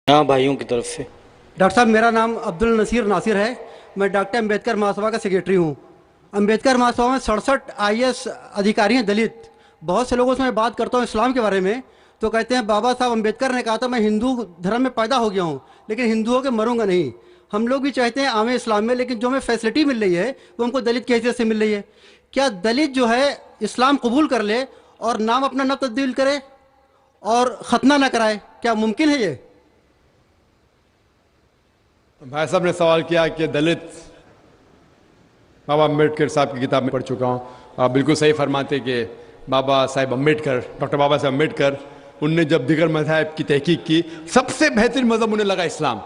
यहाँ भाइयों की तरफ से। डॉक्टर साहब, मेरा नाम अब्दुल नसीर नासिर है। मैं डॉक्टर अम्बेडकर महासभा का सेक्रेटरी हूँ। अम्बेडकर महासभा में 67 IAS अधिकारी हैं दलित। बहुत से लोगों से मैं बात करता हूँ इस्लाम के बारे में, तो कहते हैं बाबा साहब अम्बेडकर ने कहा था मैं हिंदू धर्म में पैदा हो गया हूँ, लेकिन हिंदू होकर मरूंगा नहीं। हम लोग भी चाहते हैं आवे इस्लाम में, लेकिन जो हमें फैसिलिटी मिल रही है वो हमको दलित की हैसियत से मिल रही है। क्या दलित जो है इस्लाम कबूल कर ले और नाम अपना न तब्दील करे और खतना न कराए, क्या मुमकिन है ये? भाई साहब ने सवाल किया कि दलित, बाबा अम्बेडकर साहब की किताब में पढ़ चुका हूँ। आप बिल्कुल सही फरमाते कि बाबा साहब अम्बेडकर, डॉक्टर बाबा साहब अम्बेडकर, उनने जब दिगर मज़हब की तहकीक की, सबसे बेहतरीन मज़हब उन्हें लगा इस्लाम।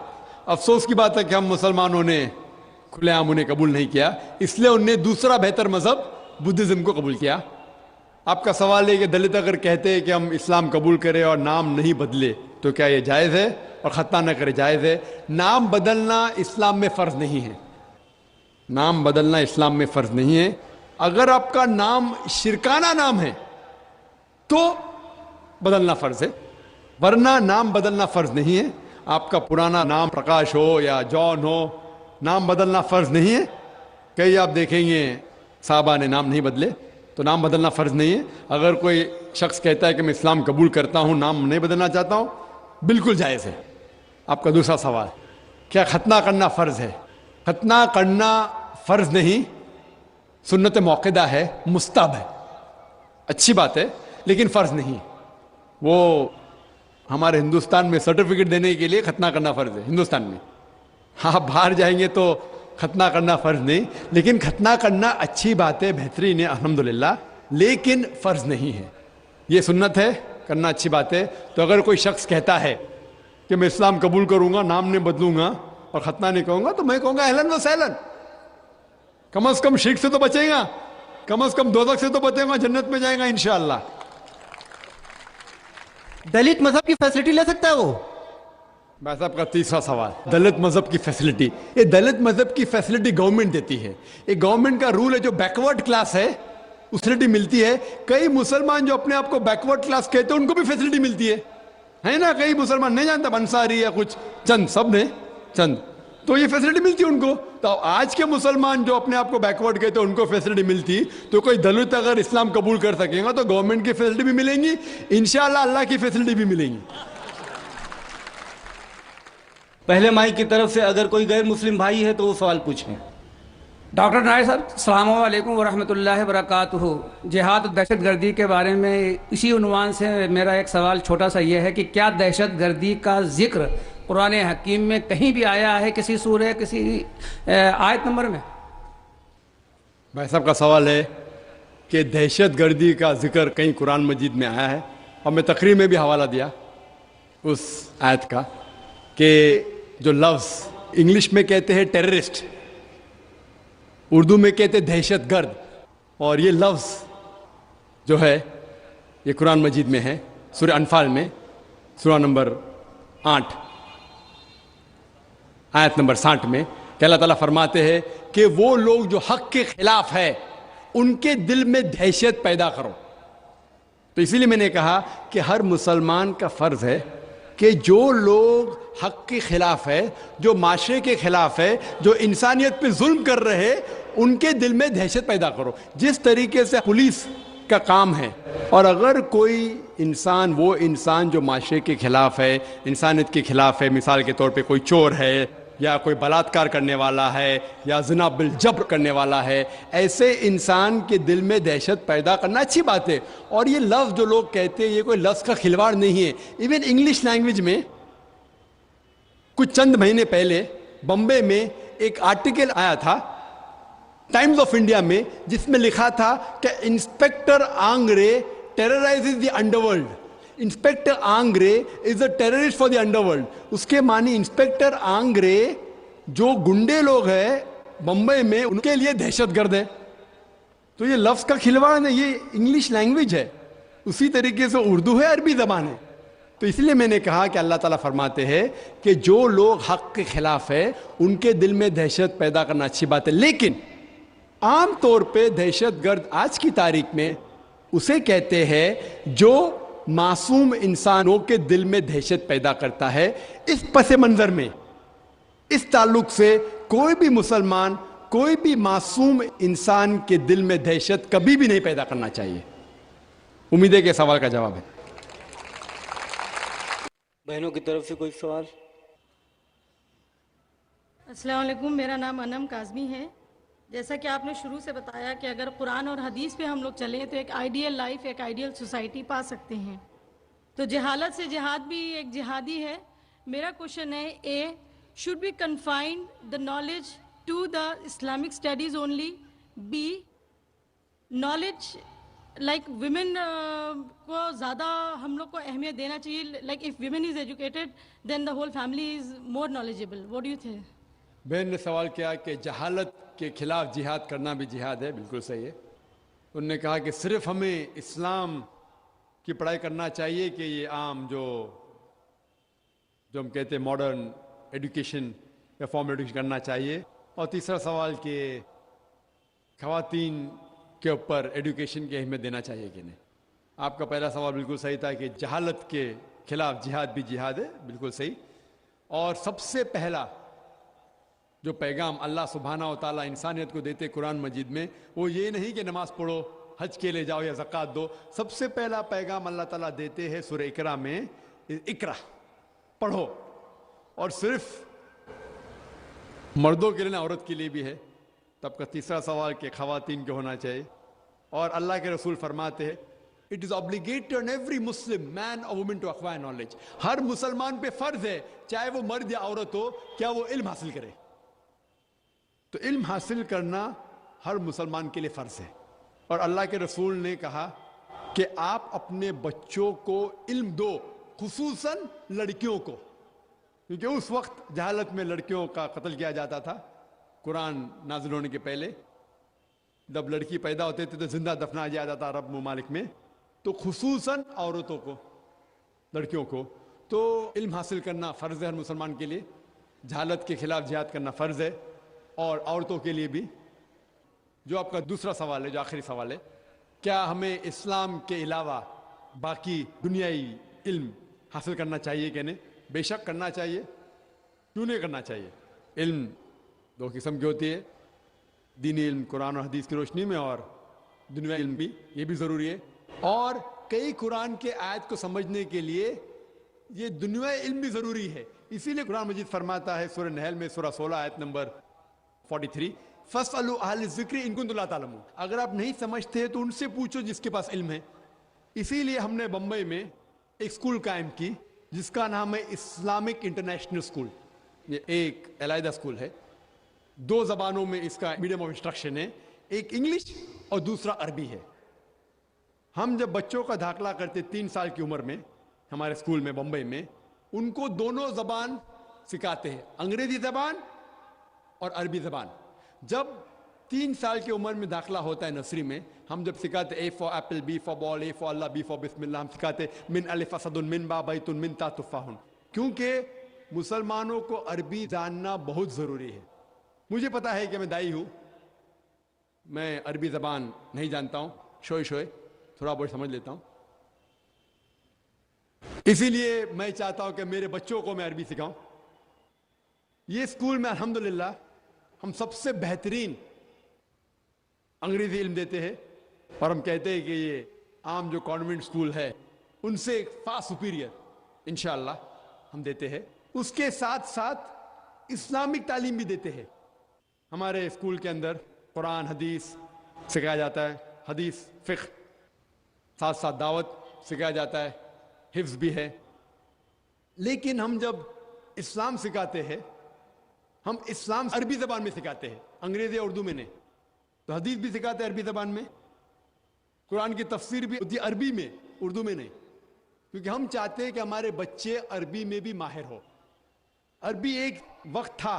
अफसोस की बात है कि हम मुसलमानों ने खुलेआम उन्हें कबूल नहीं किया, इसलिए उनने दूसरा बेहतर मज़हब बुद्धिज़्म को कबूल किया। आपका सवाल है कि दलित अगर कहते हैं कि हम इस्लाम कबूल करें और नाम नहीं बदले तो क्या ये जायज़ है, और ख़तना न करे जायज़ है? नाम बदलना इस्लाम में फ़र्ज़ नहीं है। नाम बदलना इस्लाम में फ़र्ज़ नहीं है। अगर आपका नाम शिरकाना नाम है तो बदलना फ़र्ज़ है, वरना नाम बदलना फ़र्ज़ नहीं है। आपका पुराना नाम प्रकाश हो या जॉन हो, नाम बदलना फ़र्ज़ नहीं है। कई आप देखेंगे साहबा ने नाम नहीं बदले, तो नाम बदलना फ़र्ज़ नहीं है। अगर कोई शख्स कहता है कि मैं इस्लाम कबूल करता हूँ, नाम नहीं बदलना चाहता हूँ, बिल्कुल जायज़ है। आपका दूसरा सवाल, क्या खतना करना फ़र्ज़ है? खतना करना फ़र्ज़ नहीं, सुन्नत मौक़िदा है, मुस्तहब है, अच्छी बात है, लेकिन फ़र्ज़ नहीं। वो हमारे हिंदुस्तान में सर्टिफिकेट देने के लिए खतना करना फ़र्ज़ है हिंदुस्तान में। हाँ, बाहर जाएंगे तो खतना करना फ़र्ज़ नहीं, लेकिन खतना करना अच्छी बात है, बेहतरीन है, अल्हम्दुलिल्लाह, लेकिन फ़र्ज़ नहीं है। ये सुन्नत है, करना अच्छी बात है। तो अगर कोई शख्स कहता है कि मैं इस्लाम कबूल करूँगा, नाम नहीं बदलूँगा और ख़तना नहीं कहूँगा, तो मैं कहूँगा अहलन व सहलन। कम से कम शिर्क से तो बचेगा, कम से कम दोज़ख से तो बचेगा, जन्नत में जाएगा इंशाअल्लाह। दलित मजहब की फैसिलिटी ले सकता है वो? भाई साहब का तीसरा सवाल, दलित मजहब की फैसिलिटी। ये दलित मजहब की फैसिलिटी गवर्नमेंट देती है। ये गवर्नमेंट का रूल है, जो बैकवर्ड क्लास है फैसिलिटी मिलती है। कई मुसलमान जो अपने आप को बैकवर्ड क्लास कहते हैं, उनको भी फैसिलिटी मिलती है ना? कई मुसलमान नहीं जानता, अंसारी या कुछ चंद, सब ने चंद, तो ये फैसिलिटी मिलती है उनको। तो आज के मुसलमान जो अपने आप को बैकवर्ड कहते हैं, उनको फैसिलिटी मिलती, तो कोई दलित अगर इस्लाम कबूल कर सकेगा तो गवर्नमेंट की फैसिलिटी भी मिलेंगी, इंशाअल्लाह अल्लाह की फैसिलिटी भी मिलेंगी। पहले माइक की तरफ से अगर कोई गैर मुस्लिम भाई है तो वो सवाल पूछें। डॉक्टर नायर साहब, अस्सलामु अलैकुम वरहमतुल्लाहि वबरकातुहू। जिहाद और दहशत गर्दी के बारे में इसी उन्वान से मेरा एक सवाल छोटा सा ये है कि क्या दहशत गर्दी का जिक्र कुरान हकीम में कहीं भी आया है, किसी सूरह, किसी आयत नंबर में? भाई साहब का सवाल है कि दहशत गर्दी का जिक्र कहीं कुरान मजीद में आया है, और मैं तकरीर में भी हवाला दिया उस आयत का कि जो लफ्ज़ इंग्लिश में कहते हैं टेररिस्ट, उर्दू में कहते हैं दहशत गर्द, और ये लफ्ज़ जो है ये कुरान मजीद में है, सूरह अनफाल में, सूरह नंबर 8 आयत नंबर 60 में, कि अल्लाह ताला फरमाते हैं कि वो लोग जो हक़ के खिलाफ है उनके दिल में दहशत पैदा करो। तो इसीलिए मैंने कहा कि हर मुसलमान का फ़र्ज़ है कि जो लोग हक़ के ख़िलाफ़ है, जो माशरे के ख़िलाफ़ है, जो इंसानियत पे जुल्म कर रहे हैं, उनके दिल में दहशत पैदा करो। जिस तरीके से पुलिस का काम है, और अगर कोई इंसान, वो इंसान जो माशरे के ख़िलाफ़ है, इंसानियत के ख़िलाफ़ है, मिसाल के तौर पे कोई चोर है या कोई बलात्कार करने वाला है या ज़िना बिल जब्र करने वाला है, ऐसे इंसान के दिल में दहशत पैदा करना अच्छी बात है। और ये लफ्ज़ जो लोग कहते हैं, ये कोई लफ्ज़ का खिलवाड़ नहीं है। इवन इंग्लिश लैंग्वेज में कुछ चंद महीने पहले बम्बे में एक आर्टिकल आया था टाइम्स ऑफ इंडिया में, जिसमें लिखा था कि inspector Angre terrorizes the underworld. Inspector Angre is a terrorist for the underworld. उसके मानी इंस्पेक्टर आंग्रे जो गुंडे लोग हैं बम्बई में, उनके लिए दहशतगर्द है। तो ये लफ्ज़ का खिलवाड़ नहीं, ये इंग्लिश लैंग्वेज है, उसी तरीके से उर्दू है, अरबी ज़बान है। तो इसलिए मैंने कहा कि अल्लाह ताला फरमाते हैं कि जो लोग हक़ के खिलाफ है उनके दिल में दहशत पैदा करना अच्छी बात है, लेकिन आम तौर पे दहशतगर्द आज की तारीख में उसे कहते हैं जो मासूम इंसानों के दिल में दहशत पैदा करता है। इस पस मंजर में, इस ताल्लुक से कोई भी मुसलमान, कोई भी मासूम इंसान के दिल में दहशत कभी भी नहीं पैदा करना चाहिए। उम्मीद है कि सवाल का जवाब है। बहनों की तरफ से कोई सवाल? अस्सलाम वालेकुम, मेरा नाम अनम काज़मी है। जैसा कि आपने शुरू से बताया कि अगर कुरान और हदीस पे हम लोग चलें तो एक आइडियल लाइफ, एक आइडियल सोसाइटी पा सकते हैं। तो जहालत से जिहाद भी एक जिहादी है। मेरा क्वेश्चन है, A should be confined the knowledge to the Islamic studies only, B knowledge like women को ज़्यादा हम लोग को अहमियत देना चाहिए, like if women is educated then the whole family is more knowledgeable. What do you think? बहन ने सवाल किया कि जहालत के खिलाफ जिहाद करना भी जिहाद है। बिल्कुल सही है। उन्होंने कहा कि सिर्फ हमें इस्लाम की पढ़ाई करना चाहिए कि ये आम जो हम कहते हैं मॉडर्न एजुकेशन या फॉर्मल एजुकेशन करना चाहिए। और तीसरा सवाल कि ख़वातीन के ऊपर एजुकेशन की अहमियत देना चाहिए कि नहीं। आपका पहला सवाल बिल्कुल सही था कि जहालत के खिलाफ जिहाद भी जिहाद है। बिल्कुल सही। और सबसे पहला जो पैगाम अल्लाह सुब्हाना व तआला इंसानियत को देते कुरान मजीद में, वो ये नहीं कि नमाज पढ़ो, हज के ले जाओ या ज़कात दो। सबसे पहला पैगाम अल्लाह ताला देते हैं सूरह इकरा में, इकरा पढ़ो। और सिर्फ मर्दों के लिए ना, औरत के लिए भी है। तब का तीसरा सवाल कि ख़वातीन के होना चाहिए। और अल्लाह के रसूल फरमाते हैं, it is obligated on every Muslim man और वुमन टू एक्वायर नॉलेज। हर मुसलमान पे फ़र्ज है, चाहे वो मर्द या औरत हो, क्या वो इल्म हासिल करे। तो इल्म हासिल करना हर मुसलमान के लिए फ़र्ज है। और अल्लाह के रसूल ने कहा कि आप अपने बच्चों को इल्म दो, खुसूसन लड़कियों को, क्योंकि उस वक्त जहालत में लड़कियों का कत्ल किया जाता था। कुरान नाज़िल होने के पहले जब लड़की पैदा होते थे तो जिंदा दफना दिया जाता अरब मुमालिक में। तो खुसूसन औरतों को, लड़कियों को तो इल्म हासिल करना फ़र्ज़ है हर मुसलमान के लिए। जहालत के खिलाफ जिहाद करना फ़र्ज़ है, और औरतों के लिए भी। जो आपका दूसरा सवाल है, जो आखिरी सवाल है, क्या हमें इस्लाम के अलावा बाकी दुनियाई इल्म हासिल करना चाहिए कि नहीं? बेशक करना चाहिए। क्यों नहीं करना चाहिए? इल्म दो किस्म की होती है, दीनी इल्म कुरान और हदीस की रोशनी में, और दुनियाई इल्म भी, ये भी ज़रूरी है। और कई कुरान के आयत को समझने के लिए ये दुनियाई इल्म भी ज़रूरी है। इसीलिए कुरान मजीद फरमाता है सूरह नहल में, सूरह 16 आयत नंबर 43, फस्अलू अहल ज़िक्र इन कुंतुम ला तालमून। अगर आप नहीं समझते तो उनसे पूछो जिसके पास इल्म है। इसीलिए हमने बम्बई में एक स्कूल कायम की जिसका नाम है इस्लामिक इंटरनेशनल स्कूल। ये एक अलहदा स्कूल है, 2 ज़बानों में इसका मीडियम ऑफ इंस्ट्रक्शन है, एक इंग्लिश और दूसरा अरबी है। हम जब बच्चों का दाखिला करते 3 साल की उम्र में हमारे स्कूल में बम्बई में, उनको दोनों ज़बान सिखाते हैं, अंग्रेजी ज़बान और अरबी ज़बान। जब 3 साल की उम्र में दाखिला होता है नर्सरी में, हम जब सिखाते A for apple, B for ball, A for Allah, B for बिस्मिल्लाह, हम सिखाते मिन अलिफ असदुन, मिन बा बैतुन, मिन ता तुफ़ाहुन। क्योंकि मुसलमानों को अरबी जानना बहुत ज़रूरी है। मुझे पता है कि मैं दाई हूँ, मैं अरबी ज़बान नहीं जानता हूँ, शोए शोए थोड़ा बहुत समझ लेता हूँ। इसीलिए मैं चाहता हूँ कि मेरे बच्चों को मैं अरबी सिखाऊं। ये स्कूल में अल्हम्दुलिल्लाह हम सबसे बेहतरीन अंग्रेजी इल्म देते हैं, और हम कहते हैं कि ये आम जो कॉन्वेंट स्कूल है उनसे फार सुपीरियर इंशाअल्लाह हम देते हैं। उसके साथ साथ इस्लामिक तालीम भी देते हैं। हमारे स्कूल के अंदर कुरान हदीस सिखाया जाता है, हदीस फ़िक़्ह, साथ साथ दावत सिखाया जाता है, हिफ्ज़ भी है। लेकिन हम जब इस्लाम सिखाते हैं, हम इस्लाम अरबी ज़बान में सिखाते हैं, अंग्रेज़ी और उर्दू में नहीं। तो हदीस भी सिखाते हैं अरबी ज़बान में, कुरान की तफसीर भी होती है अरबी में, उर्दू में नहीं। क्योंकि हम चाहते हैं कि हमारे बच्चे अरबी में भी माहिर हो। अरबी एक वक्त था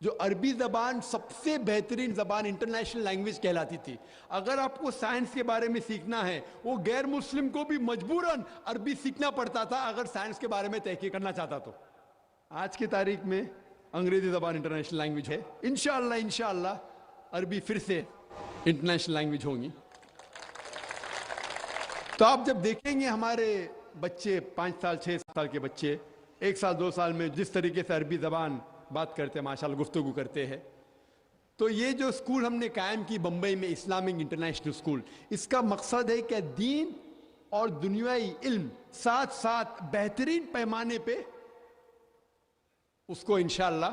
जो अरबी ज़बान सबसे बेहतरीन ज़बान, इंटरनेशनल लैंग्वेज कहलाती थी। अगर आपको साइंस के बारे में सीखना है, वो गैर मुस्लिम को भी मजबूरन अरबी सीखना पड़ता था अगर साइंस के बारे में तहकीक करना चाहता तो। आज की तारीख में अंग्रेजी ज़बान इंटरनेशनल लैंग्वेज है। इंशाअल्लाह अरबी फिर से इंटरनेशनल लैंग्वेज होंगी। تو آپ جب دیکھیں گے ہمارے بچے 5 سال 6 سال کے بچے 1 سال 2 سال میں جس طریقے سے عربی زبان بات کرتے ہیں، ماشاءاللہ گفتگو کرتے ہیں، تو یہ جو اسکول ہم نے قائم کی بمبئی میں، اسلامک انٹرنیشنل اسکول، اس کا مقصد ہے کہ دین اور دنیائی علم ساتھ ساتھ بہترین پیمانے پہ اس کو انشاءاللہ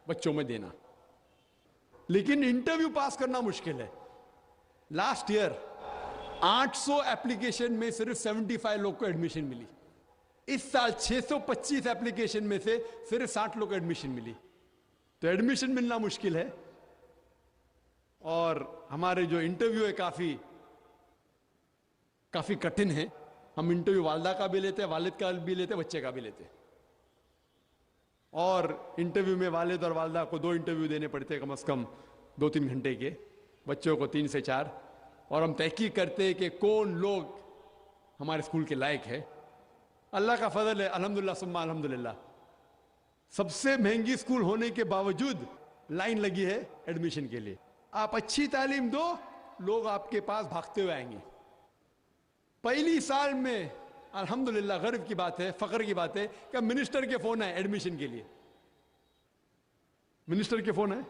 بچوں میں دینا. لیکن انٹرویو پاس کرنا مشکل ہے. لاسٹ ایئر 800 ایپلیکیشن میں صرف 75 لوگ کو ایڈمیشن ملی. اس سال 625 ایپلیکیشن میں سے صرف 60 لوگ کو ایڈمیشن ملی. تو ایڈمیشن ملنا مشکل ہے. اور ہمارے جو انٹرویو ہے کافی کٹھن ہے. ہم انٹرویو والدہ کا بھی لیتے ہیں، والد کا بھی لیتے ہیں، بچے کا بھی لیتے ہیں. اور انٹرویو میں والد اور والدہ کو 2 انٹرویو دینے پڑتے ہیں، کم از کم 2-3 گھنٹے کے، بچوں کو 3 سے 4. اور ہم تحقیق کرتے ہیں کہ کون لوگ ہمارے اسکول کے لائق ہے. اللہ کا فضل ہے، الحمدللہ ثم الحمدللہ. سب سے مہنگی اسکول ہونے کے باوجود لائن لگی ہے ایڈمیشن کے لیے. آپ اچھی تعلیم دو، لوگ آپ کے پاس بھاگتے ہوئے آئیں گے. پہلی سال میں الحمدللہ غرب کی بات ہے، فخر کی بات ہے کہ منسٹر کے فون آئے ایڈمیشن کے لیے. منسٹر کے فون آئے.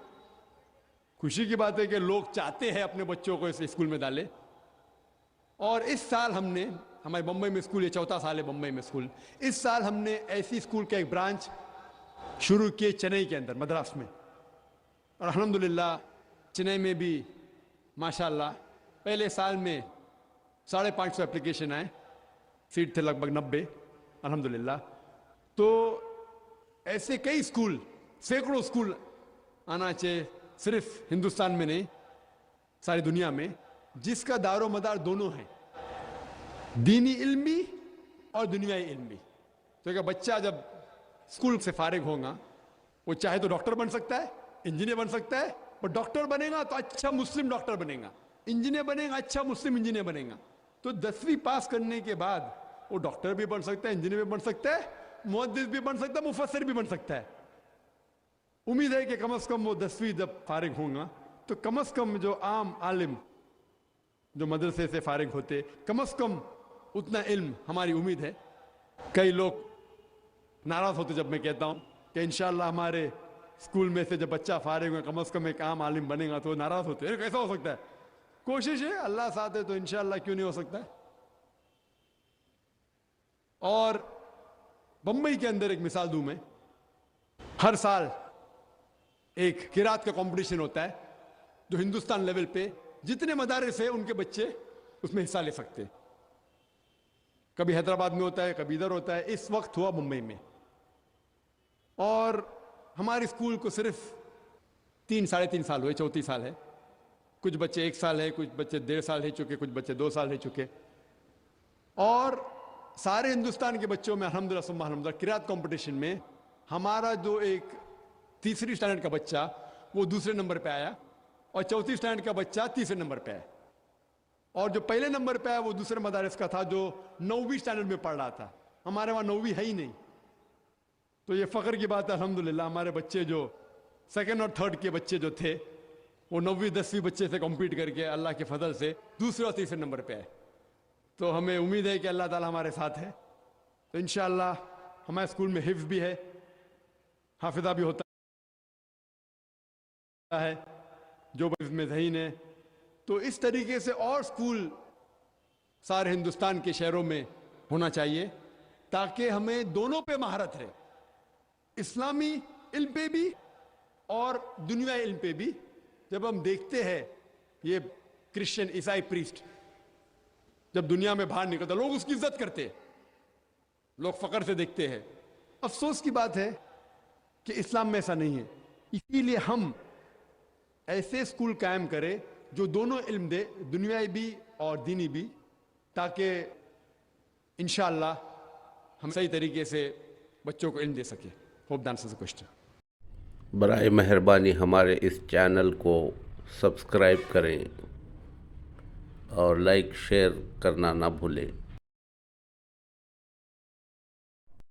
خوشی کی بات ہے کہ لوگ چاہتے ہیں اپنے بچوں کو اس اسکول میں ڈالے. اور اس سال ہم نے، ہمارے بمبئی میں اسکول، یہ 4تھا سال ہے بمبئی میں اسکول، اس سال ہم نے ایسی اسکول کا ایک برانچ شروع کیے چنئی کے اندر، مدراس میں. اور الحمدللہ چنئی میں بھی ماشاءاللہ پہلے سال میں 550 ایپلیکیشن آئے، سیٹ تھے لگ بھگ 90 الحمدللہ. تو ایسے کئی اسکول، سینکڑوں اسکول آنا چاہیے، صرف ہندوستان میں نہیں ساری دنیا میں، جس کا دار و مدار دونوں ہیں، دینی علم بھی اور دنیائی علم بھی. تو کہ بچہ جب اسکول سے فارغ ہوگا، وہ چاہے تو ڈاکٹر بن سکتا ہے، انجینئر بن سکتا ہے. اور ڈاکٹر بنے گا تو اچھا مسلم ڈاکٹر بنے گا، انجینئر بنے گا اچھا مسلم انجینئر بنے گا. تو 10ویں پاس کرنے کے بعد وہ ڈاکٹر بھی بن سکتا ہے، انجینئر بھی بن سکتا ہے، محدث بھی بن سکتا ہے، مفسر بھی بن سکتا ہے. امید ہے کہ کم از کم وہ 10ویں جب فارغ ہوں گا تو کم از کم جو عام عالم جو مدرسے سے فارغ ہوتے، کم از کم اتنا علم ہماری امید ہے. کئی لوگ ناراض ہوتے جب میں کہتا ہوں کہ انشاءاللہ ہمارے اسکول میں سے جب بچہ فارغ ہوگا کم از کم ایک عام عالم بنے گا، تو ناراض ہوتے ہیں. کیسا ہو سکتا ہے؟ کوشش ہے، اللہ ساتھ ہے تو انشاءاللہ کیوں نہیں ہو سکتا ہے. اور بمبئی کے اندر ایک مثال دوں میں، ہر سال ایک قرات کا کمپٹیشن ہوتا ہے جو ہندوستان لیول پہ جتنے مدارس ہیں ان کے بچے اس میں حصہ لے سکتے. کبھی حیدرآباد میں ہوتا ہے، کبھی ادھر ہوتا ہے. اس وقت ہوا ممبئی میں. اور ہمارے اسکول کو صرف 3-3.5 سال ہوئے، 34 سال ہے. کچھ بچے 1 سال ہے، کچھ بچے 1.5 سال رہ چکے، کچھ بچے 2 سال رہ چکے. اور سارے ہندوستان کے بچوں میں الحمدللہ ثم الحمدللہ قرات کمپٹیشن میں ہمارا جو ایک 3ری اسٹینڈرڈ کا بچہ وہ 2سرے نمبر پہ آیا، اور 4تھی اسٹینڈرڈ کا بچہ 3سرے نمبر پہ آیا. اور جو پہلے نمبر پہ آیا وہ دوسرے مدارس کا تھا جو 9ویں اسٹینڈرڈ میں پڑھ رہا تھا. ہمارے وہاں 9ویں ہے ہی نہیں. تو یہ فخر کی بات ہے الحمدللہ ہمارے بچے جو 2nd اور 3rd کے بچے جو تھے وہ 9ویں 10ویں بچے سے کمپیٹ کر کے اللہ کے فضل سے 2سرے اور 3سرے نمبر پہ آئے. تو ہمیں امید ہے کہ اللہ تعالی ہمارے ساتھ ہے. تو انشاءاللہ ہمارے اسکول میں حفظ بھی ہے، حافظہ بھی ہوتا ہے، جو حفظ میں ذہین ہے. تو اس طریقے سے اور اسکول سارے ہندوستان کے شہروں میں ہونا چاہیے تاکہ ہمیں دونوں پہ مہارت ہے، اسلامی علم پہ بھی اور دنیائی علم پہ بھی. جب ہم دیکھتے ہیں یہ کرسچن عیسائی پریسٹ جب دنیا میں باہر نکلتا لوگ اس کی عزت کرتے، لوگ فخر سے دیکھتے ہیں. افسوس کی بات ہے کہ اسلام میں ایسا نہیں ہے. اسی لیے ہم ایسے اسکول قائم کریں جو دونوں علم دے، دنیائی بھی اور دینی بھی، تاکہ انشاءاللہ ہم صحیح طریقے سے بچوں کو علم دے سکیں. ہوپ دان سے کوشچن. برائے مہربانی ہمارے اس چینل کو سبسکرائب کریں اور لائک شیئر کرنا نہ بھولیں.